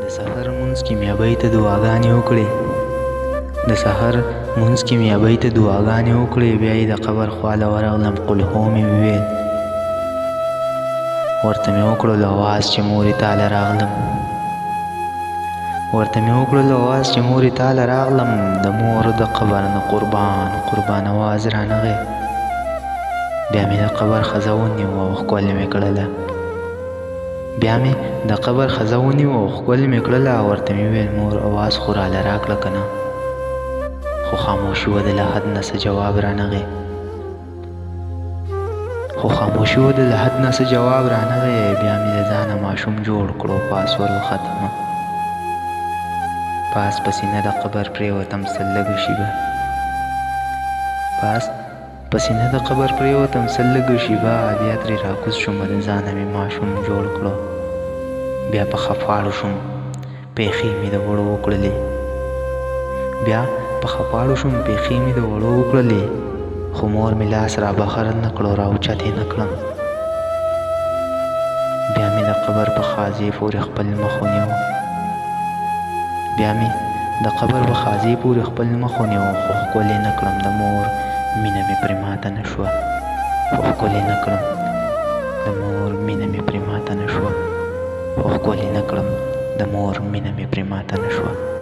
د سحر مونځ کې مې ابۍ ته دعاګانې وکړې د سحر مونځ کې مې ابۍ ته دعاګانې وکړې بیا یې د قبر خواله ورغلم قل هو مې وویل ورته مې وکړل اواز چې مورې تاله راغلم د مور د قبر نه قربان اواز رانغی بیا مې د قبر ښځه ونیو او ښکل مې کړله ورته مې وویل مور اواز خو راله راکړه که نه خو خاموشي وه د له حد نه څه جواب رانغی بیا مې د ځانه ماشوم جوړ کړو پاس ور وختمه پاس په سینه د قبر پرېوتم سل لږه شېبه بیا ترې راکوز شومه د ځانه مې ماشوم جوړ کړو بیا په خفاړو شوم پېښې مې د وړو وکړلې خو مور مې لاس را بهر نه کړو را اوچت یې نه کړم بیا مې د قبر په خازې پورې خپل مخ ونیو خو ښکل یې نه کړم د مور مینه مې پرې ماته نه شوه د مور مینه مې پرې ماته نه شوه